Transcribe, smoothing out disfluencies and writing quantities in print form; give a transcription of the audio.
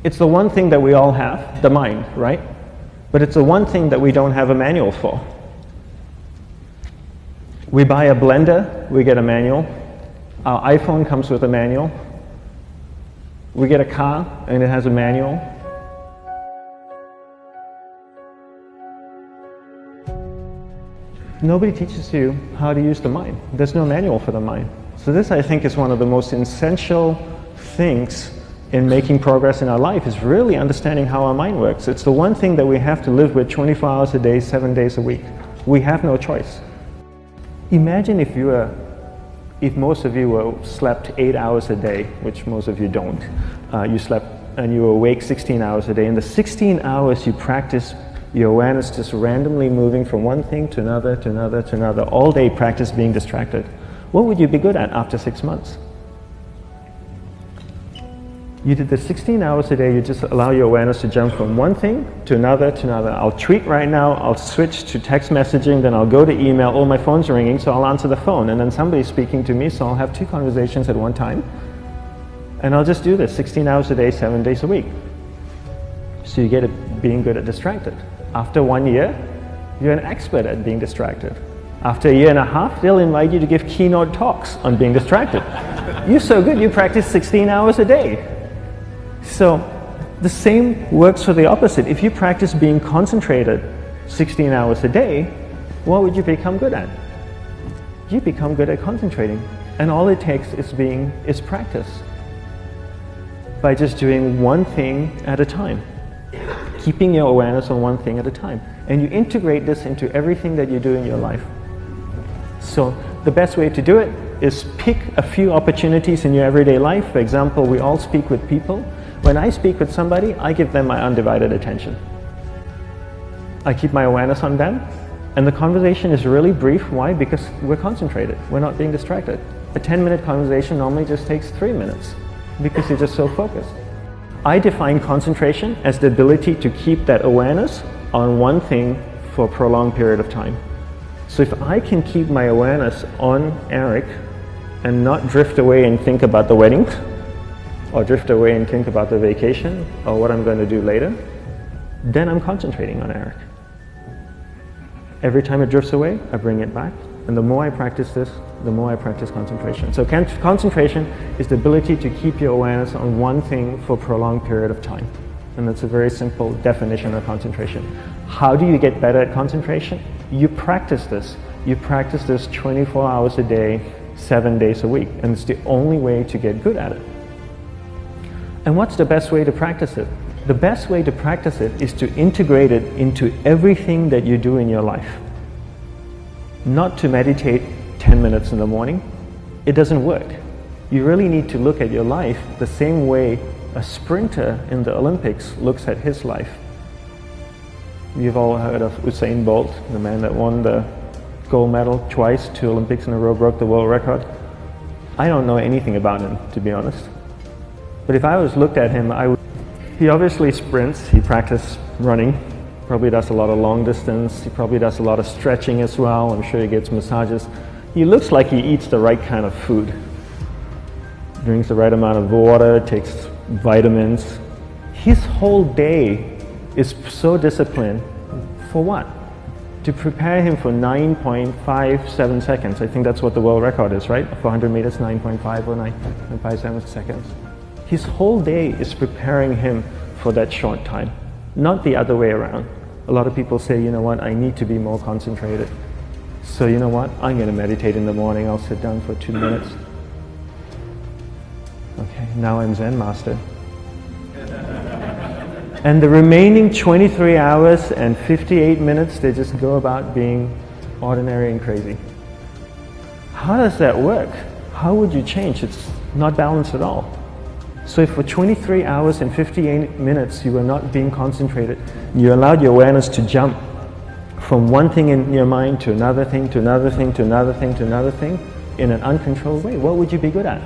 It's the one thing that we all have, the mind, right? But it's the one thing that we don't have a manual for. We buy a blender, we get a manual. Our iPhone comes with a manual. We get a car and it has a manual. Nobody teaches you how to use the mind. There's no manual for the mind. So this, I think, is one of the most essential things in making progress in our life, is really understanding how our mind works. It's the one thing that we have to live with 24 hours a day, 7 days a week. We have no choice. Imagine if most of you slept 8 hours a day, which most of you don't. You slept and you were awake 16 hours a day. In the 16 hours you practice your awareness just randomly moving from one thing to another, to another, to another. All day practice being distracted. What would you be good at after 6 months? You did the 16 hours a day, you just allow your awareness to jump from one thing to another, to another. I'll tweet right now, I'll switch to text messaging, then I'll go to email. Oh, my phone's ringing, so I'll answer the phone. And then somebody's speaking to me, so I'll have 2 conversations at one time. And I'll just do this 16 hours a day, 7 days a week. So you get it being good at distracted. After 1 year, you're an expert at being distracted. After a year and a half, they'll invite you to give keynote talks on being distracted. You're so good, you practice 16 hours a day. So the same works for the opposite. If you practice being concentrated 16 hours a day, what would you become good at? You become good at concentrating. And all it takes is practice. By just doing one thing at a time. Keeping your awareness on one thing at a time. And you integrate this into everything that you do in your life. So the best way to do it is pick a few opportunities in your everyday life. For example, we all speak with people. When I speak with somebody, I give them my undivided attention. I keep my awareness on them, and the conversation is really brief. Why? Because we're concentrated. We're not being distracted. A 10-minute conversation normally just takes 3 minutes because you're just so focused. I define concentration as the ability to keep that awareness on one thing for a prolonged period of time. So if I can keep my awareness on Eric and not drift away and think about the wedding, or drift away and think about the vacation, or what I'm going to do later, then I'm concentrating on Eric. Every time it drifts away, I bring it back. And the more I practice this, the more I practice concentration. So concentration is the ability to keep your awareness on one thing for a prolonged period of time. And that's a very simple definition of concentration. How do you get better at concentration? You practice this. You practice this 24 hours a day, 7 days a week. And it's the only way to get good at it. And what's the best way to practice it? The best way to practice it is to integrate it into everything that you do in your life. Not to meditate 10 minutes in the morning. It doesn't work. You really need to look at your life the same way a sprinter in the Olympics looks at his life. You've all heard of Usain Bolt, the man that won the gold medal twice, 2 Olympics in a row, broke the world record. I don't know anything about him, to be honest. But if I was looked at him, he obviously sprints, he practices running, probably does a lot of long distance, he probably does a lot of stretching as well, I'm sure he gets massages. He looks like he eats the right kind of food. Drinks the right amount of water, takes vitamins. His whole day is so disciplined. For what? To prepare him for 9.57 seconds. I think that's what the world record is, right? For 100 meters, 9.5 or 9.57 seconds. His whole day is preparing him for that short time, not the other way around. A lot of people say, you know what, I need to be more concentrated. So you know what, I'm going to meditate in the morning, I'll sit down for 2 minutes. Okay, now I'm Zen master. And the remaining 23 hours and 58 minutes, they just go about being ordinary and crazy. How does that work? How would you change? It's not balanced at all. So if for 23 hours and 58 minutes you were not being concentrated, you allowed your awareness to jump from one thing in your mind to another thing, to another thing, to another thing, to another thing, in an uncontrolled way, what would you be good at?